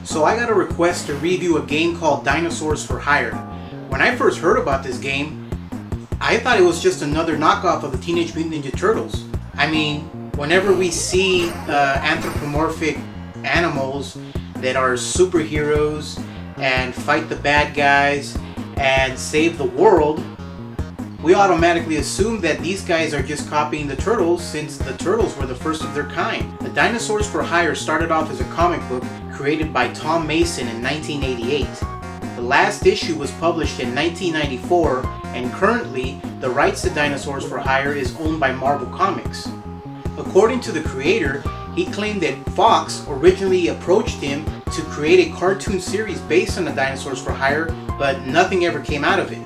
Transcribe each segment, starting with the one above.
So I got a request to review a game called Dinosaurs for Hire. When I first heard about this game, I thought it was just another knockoff of the Teenage Mutant Ninja Turtles. I mean, whenever we see anthropomorphic animals that are superheroes and fight the bad guys and save the world, we automatically assume that these guys are just copying the Turtles since the Turtles were the first of their kind. The Dinosaurs for Hire started off as a comic book created by Tom Mason in 1988. The last issue was published in 1994, and currently the rights to Dinosaurs for Hire is owned by Marvel Comics. According to the creator, he claimed that Fox originally approached him to create a cartoon series based on the Dinosaurs for Hire, but nothing ever came out of it.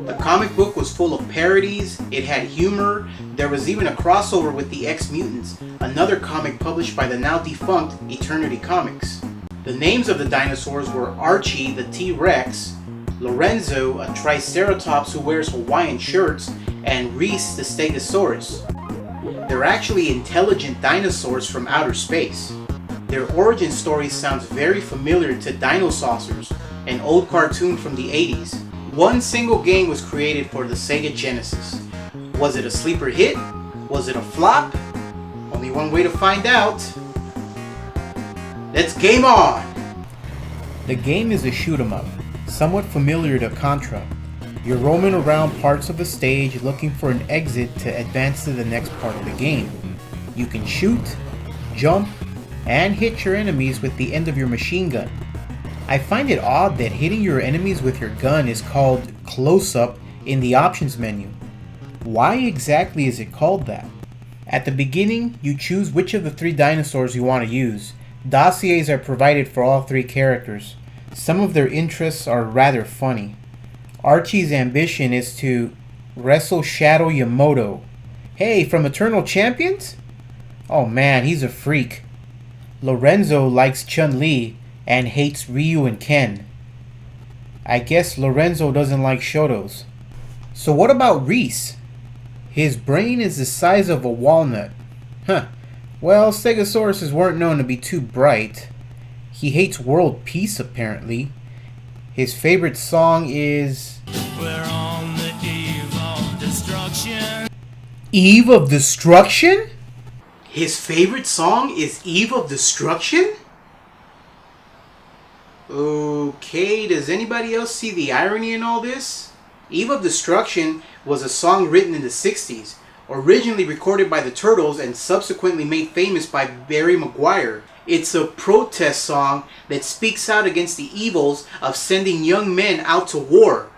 The comic book was full of parodies, it had humor, there was even a crossover with the X-Mutants, another comic published by the now defunct Eternity Comics. The names of the dinosaurs were Archie the T-Rex, Lorenzo, a Triceratops who wears Hawaiian shirts, and Reese the Stegosaurus. They're actually intelligent dinosaurs from outer space. Their origin story sounds very familiar to Dinosaurs, an old cartoon from the 80s. One single game was created for the Sega Genesis. Was it a sleeper hit? Was it a flop? Only one way to find out. Let's game on! The game is a shoot 'em up, somewhat familiar to Contra. You're roaming around parts of the stage looking for an exit to advance to the next part of the game. You can shoot, jump, and hit your enemies with the end of your machine gun. I find it odd that hitting your enemies with your gun is called close-up in the options menu. Why exactly is it called that? At the beginning, you choose which of the 3 dinosaurs you want to use. Dossiers are provided for all 3 characters. Some of their interests are rather funny. Archie's ambition is to wrestle Shadow Yamoto. Hey, from Eternal Champions? Oh man, he's a freak. Lorenzo likes Chun-Li and hates Ryu and Ken. I guess Lorenzo doesn't like Shotos. So what about Reese? His brain is the size of a walnut. Huh. Well, Stegosauruses weren't known to be too bright. He hates world peace apparently. His favorite song is... We're on the eve of destruction. Eve of Destruction? His favorite song is Eve of Destruction? Okay, does anybody else see the irony in all this? Eve of Destruction was a song written in the 60s, originally recorded by the Turtles and subsequently made famous by Barry Maguire. It's a protest song that speaks out against the evils of sending young men out to war.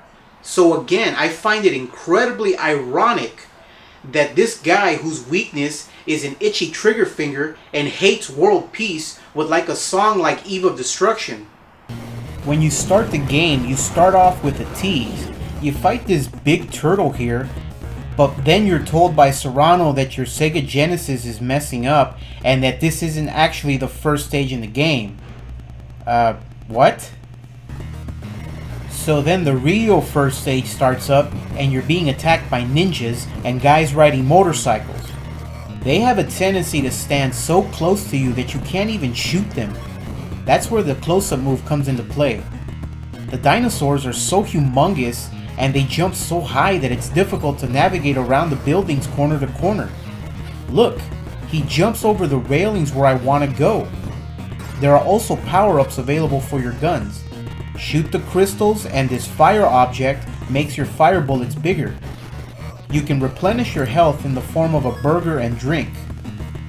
So again, I find it incredibly ironic that this guy whose weakness is an itchy trigger finger and hates world peace would like a song like Eve of Destruction. When you start the game, you start off with a tease. You fight this big turtle here, but then you're told by Serrano that your Sega Genesis is messing up and that this isn't actually the first stage in the game. What? So then the real first stage starts up and you're being attacked by ninjas and guys riding motorcycles. They have a tendency to stand so close to you that you can't even shoot them. That's where the close-up move comes into play. The dinosaurs are so humongous and they jump so high that it's difficult to navigate around the buildings corner to corner. Look, he jumps over the railings where I want to go. There are also power-ups available for your guns. Shoot the crystals and this fire object makes your fire bullets bigger. You can replenish your health in the form of a burger and drink.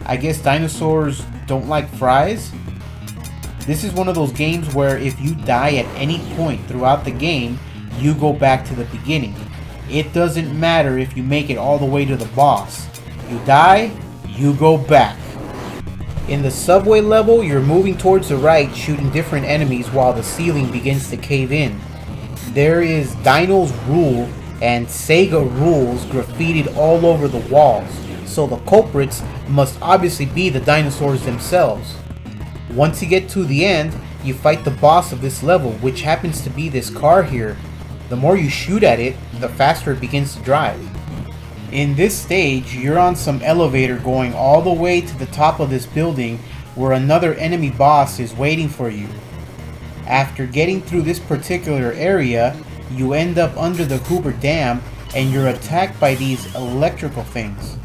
I guess dinosaurs don't like fries? This is one of those games where if you die at any point throughout the game, you go back to the beginning. It doesn't matter if you make it all the way to the boss. You die, you go back. In the subway level, you're moving towards the right, shooting different enemies while the ceiling begins to cave in. There is Dino's Rule and Sega Rules graffitied all over the walls, so the culprits must obviously be the dinosaurs themselves. Once you get to the end, you fight the boss of this level, which happens to be this car here. The more you shoot at it, the faster it begins to drive. In this stage, you're on some elevator going all the way to the top of this building where another enemy boss is waiting for you. After getting through this particular area, you end up under the Hoover Dam and you're attacked by these electrical things.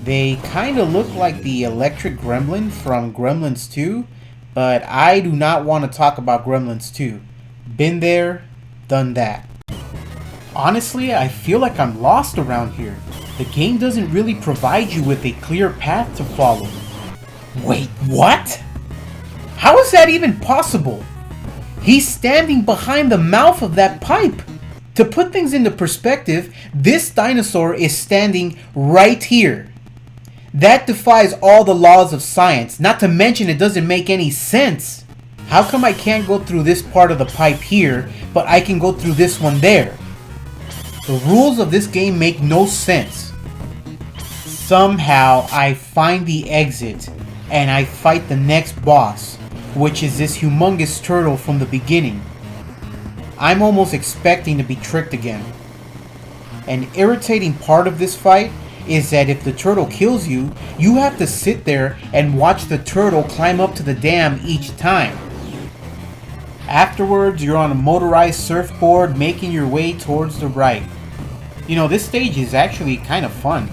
They kinda look like the electric gremlin from Gremlins 2, but I do not want to talk about Gremlins 2. Been there, done that. Honestly, I feel like I'm lost around here. The game doesn't really provide you with a clear path to follow. Wait, what? How is that even possible? He's standing behind the mouth of that pipe. To put things into perspective, this dinosaur is standing right here. That defies all the laws of science, not to mention it doesn't make any sense. How come I can't go through this part of the pipe here, but I can go through this one there? The rules of this game make no sense. Somehow I find the exit and I fight the next boss, which is this humongous turtle from the beginning. I'm almost expecting to be tricked again. An irritating part of this fight is that if the turtle kills you, you have to sit there and watch the turtle climb up to the dam each time. Afterwards, you're on a motorized surfboard making your way towards the right. You know, this stage is actually kind of fun.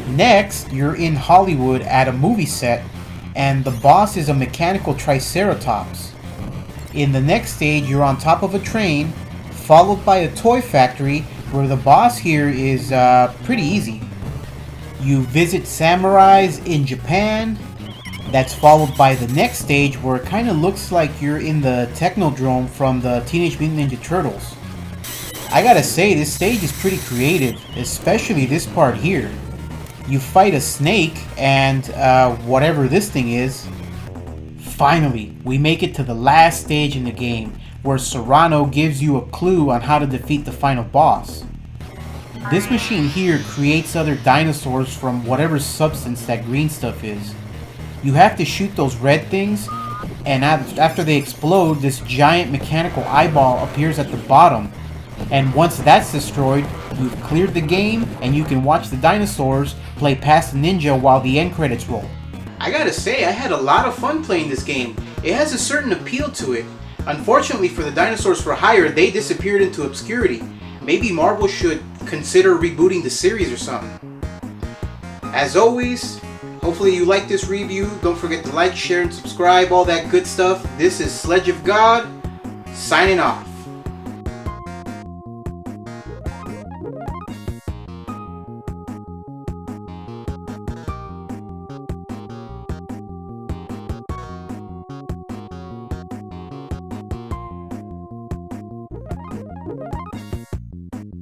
Next, you're in Hollywood at a movie set, and the boss is a mechanical triceratops. In the next stage, you're on top of a train, followed by a toy factory where the boss here is pretty easy. You visit samurais in Japan. That's followed by the next stage where it kind of looks like you're in the Technodrome from the Teenage Mutant Ninja Turtles. I gotta say, this stage is pretty creative, especially this part here. You fight a snake and whatever this thing is. Finally, we make it to the last stage in the game, where Serrano gives you a clue on how to defeat the final boss. This machine here creates other dinosaurs from whatever substance that green stuff is. You have to shoot those red things, and after they explode, this giant mechanical eyeball appears at the bottom. And once that's destroyed, you've cleared the game, and you can watch the dinosaurs play past the ninja while the end credits roll. I gotta say, I had a lot of fun playing this game. It has a certain appeal to it. Unfortunately for the Dinosaurs for Hire, they disappeared into obscurity. Maybe Marvel should consider rebooting the series or something. As always, hopefully you like this review. Don't forget to like, share, and subscribe, all that good stuff. This is Sledge of God, signing off.